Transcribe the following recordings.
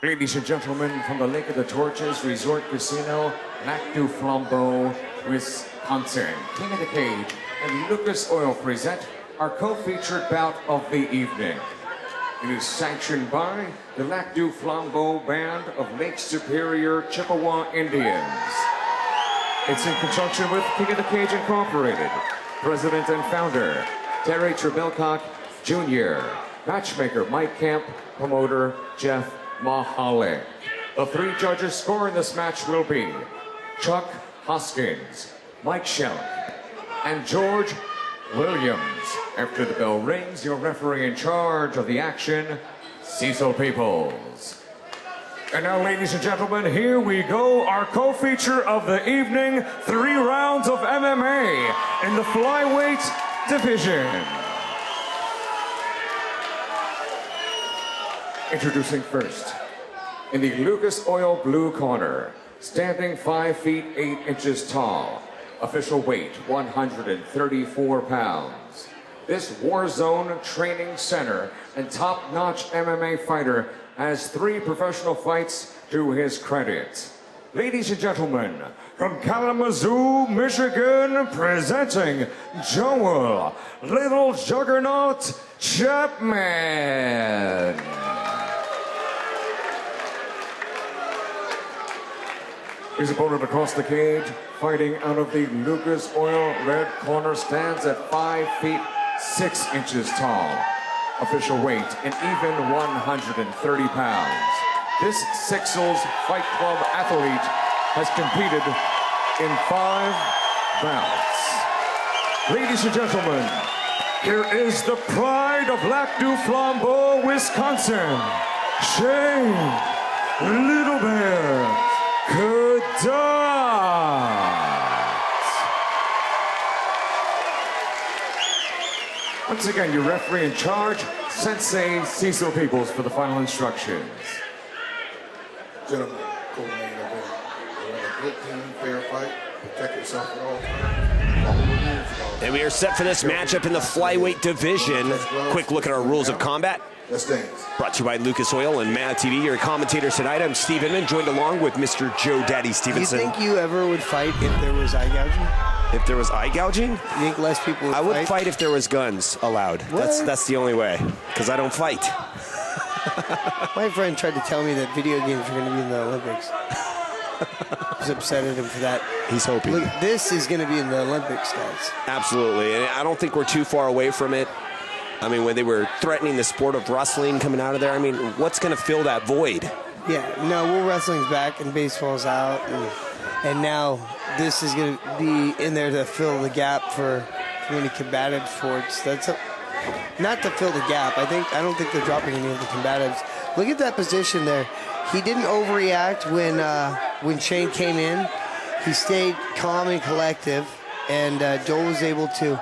Ladies and gentlemen, from the Lake of the Torches Resort Casino, Lac du Flambeau, Wisconsin, King of the Cage and Lucas Oil present our co-featured bout of the evening. It is sanctioned by the Lac du Flambeau Band of Lake Superior Chippewa Indians. It's in conjunction with King of the Cage Incorporated, President and Founder Terry Trebelcock Jr., Matchmaker Mike Camp, Promoter Jeff Mahalik. The three judges scoring this match will be Chuck Hoskins, Mike Schelk, and George Williams. After the bell rings, your referee in charge of the action, Cecil Peoples. And now, ladies and gentlemen, here we go, our co-feature of the evening, 3 rounds of MMA in the flyweight division. Introducing first, in the Lucas Oil blue corner, standing 5 feet 8 inches tall, official weight 134 pounds. This war zone training center and top-notch MMA fighter has 3 professional fights to his credit. Ladies and gentlemen, from Kalamazoo, Michigan, presenting Joel Little Juggernaut Chapman. His opponent across the cage, fighting out of the Lucas Oil red corner, stands at 5 feet 6 inches tall. Official weight, an even 130 pounds. This Sixels Fight Club athlete has competed in 5 bouts. Ladies and gentlemen, here is the pride of Lac du Flambeau, Wisconsin, Shane Little Bear Once again, your referee in charge, Sensei Cecil Peoples, for the final instructions. Gentlemen, co-main event. We're in a good team, fair fight. Protect yourself at all times. And we are set for this matchup in the flyweight division. Quick look at our rules of combat. Let's dance. Brought to you by Lucas Oil and Mad TV. Your commentators tonight. I'm Steve Inman, joined along with Mr. Joe Daddy Stevenson. Do you think you ever would fight if there was eye gouging? If there was eye gouging? You think less people would fight? I would fight if there was guns allowed. What? That's the only way, because I don't fight. My friend tried to tell me that video games were going to be in the Olympics. I was upset at him for that. He's hoping. Look, this is going to be in the Olympics, guys. Absolutely, and I don't think we're too far away from it. I mean, when they were threatening the sport of wrestling coming out of there, I mean, what's going to fill that void? Yeah, no, wrestling's back and baseball's out, and now this is going to be in there to fill the gap for many combative sports. Not to fill the gap. I don't think they're dropping any of the combatives. Look at that position there. He didn't overreact when Shane came in. He stayed calm and collective, and Joel was able to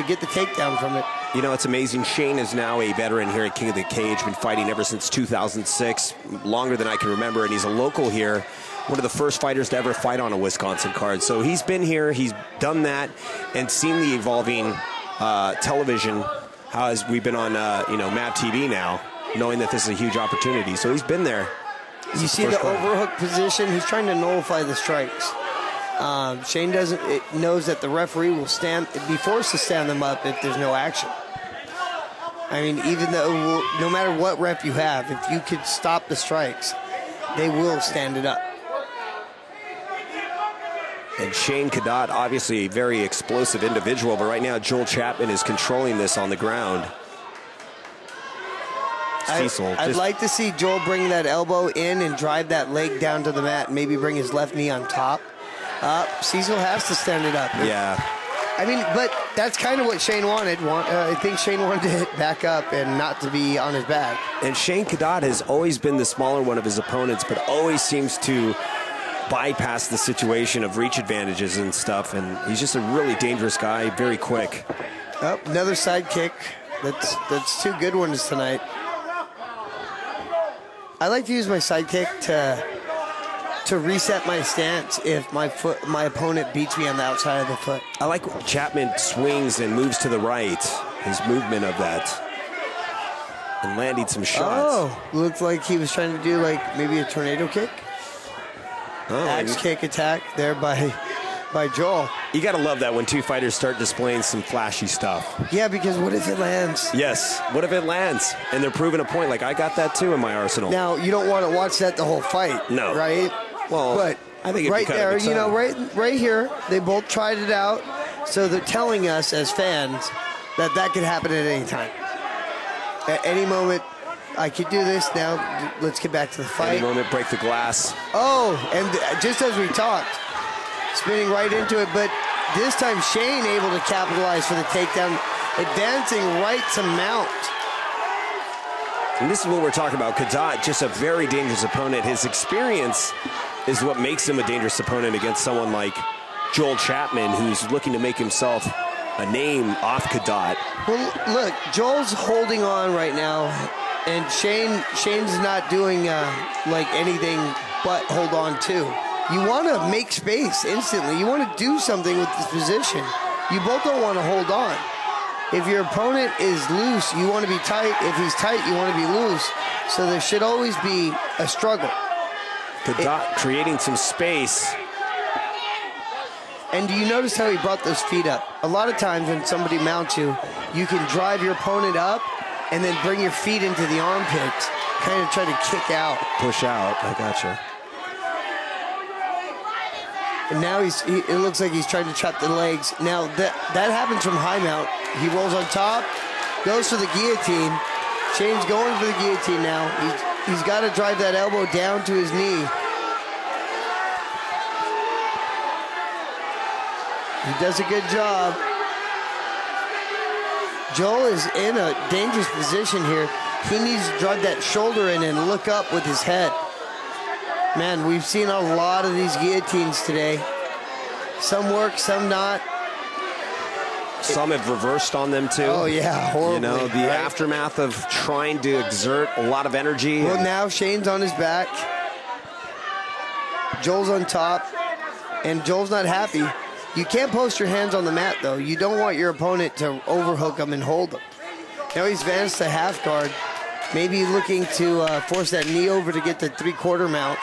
get the takedown from it. You know, it's amazing. Shane is now a veteran here at King of the Cage, been fighting ever since 2006, longer than I can remember, and he's a local here, one of the first fighters to ever fight on a Wisconsin card. So he's been here, he's done that, and seen the evolving television, how as we've been on, Mad TV now, knowing that this is a huge opportunity. So he's been there. You see the overhook position? He's trying to nullify the strikes. Shane knows that the referee will be forced to stand them up if there's no action. I mean, even though no matter what rep you have, if you could stop the strikes, they will stand it up. And Shane Cadotte, obviously a very explosive individual, but right now Joel Chapman is controlling this on the ground. I'd like to see Joel bring that elbow in and drive that leg down to the mat, and maybe bring his left knee on top. Cecil has to stand it up. Yeah. I mean, but that's kind of what Shane wanted. I think Shane wanted to hit back up and not to be on his back. And Shane Cadotte has always been the smaller one of his opponents, but always seems to bypass the situation of reach advantages and stuff. And he's just a really dangerous guy, very quick. Oh, another side kick. That's 2 good ones tonight. I like to use my side kick to reset my stance if my opponent beats me on the outside of the foot. I like Chapman swings and moves to the right, his movement of that. and landing some shots. Oh, looked like he was trying to do like maybe a tornado kick. Oh, Axe kick attack there by Joel. you got to love that when two fighters start displaying some flashy stuff. Yeah, because what if it lands? Yes. What if it lands and they're proving a point? Like, I got that too in my arsenal. Now, you don't want to watch that the whole fight. No. Right? Well, but I think it'd be right kind of there, exciting. right here, they both tried it out. So they're telling us as fans that could happen at any time. At any moment, I could do this. Now, let's get back to the fight. Any moment, break the glass. Oh, and just as we talked, spinning right into it, but this time Shane able to capitalize for the takedown, advancing right to mount. And this is what we're talking about. Kadat, just a very dangerous opponent. His experience is what makes him a dangerous opponent against someone like Joel Chapman, who's looking to make himself a name off Kadat. Well, look, Joel's holding on right now, and Shane's not doing like anything but hold on too. You want to make space instantly. You want to do something with this position. You both don't want to hold on. If your opponent is loose, you want to be tight. If he's tight, you want to be loose. So there should always be a struggle. Kadat creating some space. And do you notice how he brought those feet up? A lot of times when somebody mounts you, you can drive your opponent up and then bring your feet into the armpits, kind of try to kick out. Push out. I gotcha. And now it looks like he's trying to trap the legs. Now that happens from high mount. He rolls on top, goes for the guillotine. Shane's going for the guillotine now. He's got to drive that elbow down to his knee. He does a good job. Joel is in a dangerous position here. He needs to drive that shoulder in and look up with his head. Man, we've seen a lot of these guillotines today. Some work, some not. Some have reversed on them too. Oh yeah, horribly. You know, the aftermath of trying to exert a lot of energy. Well, now Shane's on his back. Joel's on top, and Joel's not happy. You can't post your hands on the mat, though. You don't want your opponent to overhook him and hold him. Now he's advanced to half guard, maybe looking to force that knee over to get the three-quarter mount.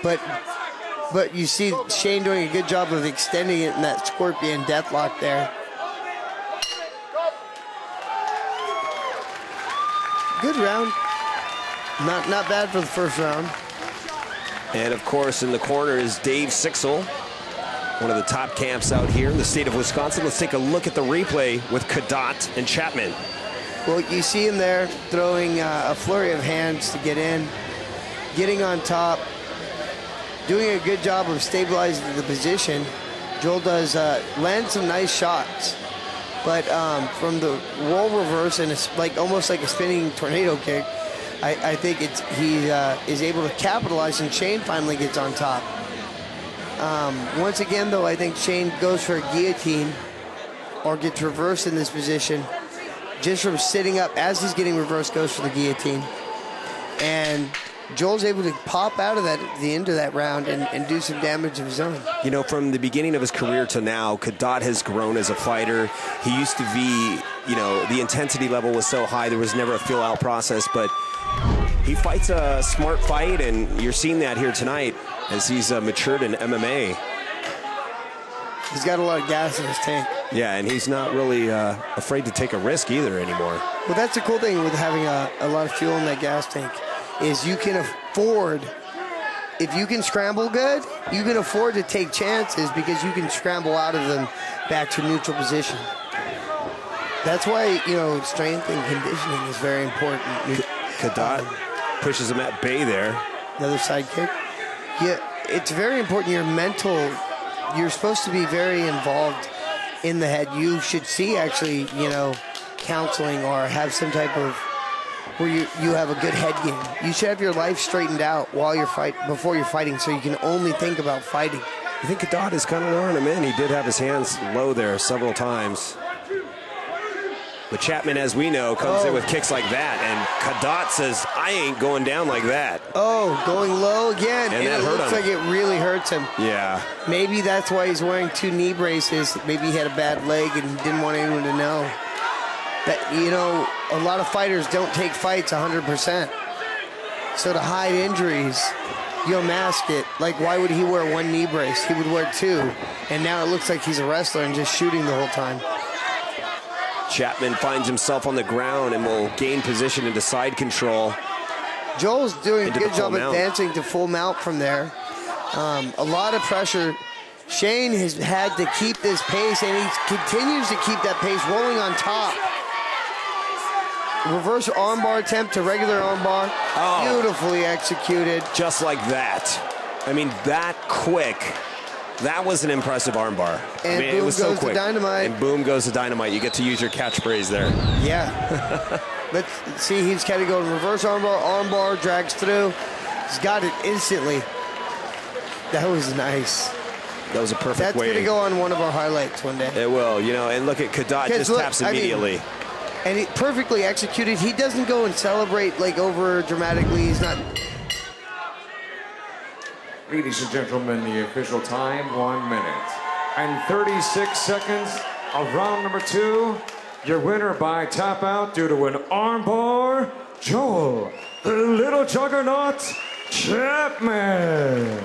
But you see Shane doing a good job of extending it in that scorpion deathlock there. Good round. Not bad for the first round. And of course, in the corner is Dave Sixel, one of the top camps out here in the state of Wisconsin. Let's take a look at the replay with Kadat and Chapman. Well, you see him there throwing a flurry of hands to get in, getting on top, doing a good job of stabilizing the position. Joel does land some nice shots, but from the roll reverse and it's like almost like a spinning tornado kick, I think he is able to capitalize, and Shane finally gets on top. Once again, though, I think Shane goes for a guillotine or gets reversed in this position. Just from sitting up as he's getting reversed, goes for the guillotine. And Joel's able to pop out of that at the end of that round and do some damage of his own. You know, from the beginning of his career to now, Kadat has grown as a fighter. He used to be, you know, the intensity level was so high, there was never a feel-out process, but he fights a smart fight, and you're seeing that here tonight as he's matured in MMA. He's got a lot of gas in his tank. Yeah, and he's not really afraid to take a risk either anymore. Well, that's the cool thing with having a lot of fuel in that gas tank, is you can afford, if you can scramble good, you can afford to take chances because you can scramble out of them back to neutral position. That's why, you know, strength and conditioning is very important. Kadat pushes him at bay there. Another side kick. Yeah, it's very important. Your mental, you're supposed to be very involved in the head. You should see actually, you know, counseling or have some type of where you have a good head game. You should have your life straightened out while you're before you're fighting, so you can only think about fighting. I think Kadat is kind of luring him in. He did have his hands low there several times. But Chapman, as we know, comes in with kicks like that, and Kadat says, I ain't going down like that. Oh, going low again, and that it looks like it really hurts him. Yeah. Maybe that's why he's wearing 2 knee braces. Maybe he had a bad leg and didn't want anyone to know. that, you know, a lot of fighters don't take fights 100%. So to hide injuries, you'll mask it. Like, why would he wear one knee brace? He would wear two. And now it looks like he's a wrestler and just shooting the whole time. Chapman finds himself on the ground and will gain position into side control. Joel's doing a good job mount. advancing to full mount from there. A lot of pressure. Shane has had to keep this pace, and he continues to keep that pace, rolling on top. Reverse armbar attempt to regular armbar. Oh. Beautifully executed. Just like that. I mean, that quick. That was an impressive armbar. And I mean, boom it was so goes the quick. dynamite. And boom goes the dynamite. You get to use your catchphrase there. Yeah. Let's see, he's kind of going reverse armbar, drags through. He's got it instantly. That was nice. That was a perfect That's way. going to go on one of our highlights one day. It will, you know, and look at Kadat just taps immediately. And he perfectly executed. He doesn't go and celebrate like over dramatically. He's not. Ladies and gentlemen, the official time, 1 minute and 36 seconds of round number 2. Your winner by tap out due to an armbar, Joel, the little juggernaut, Chapman.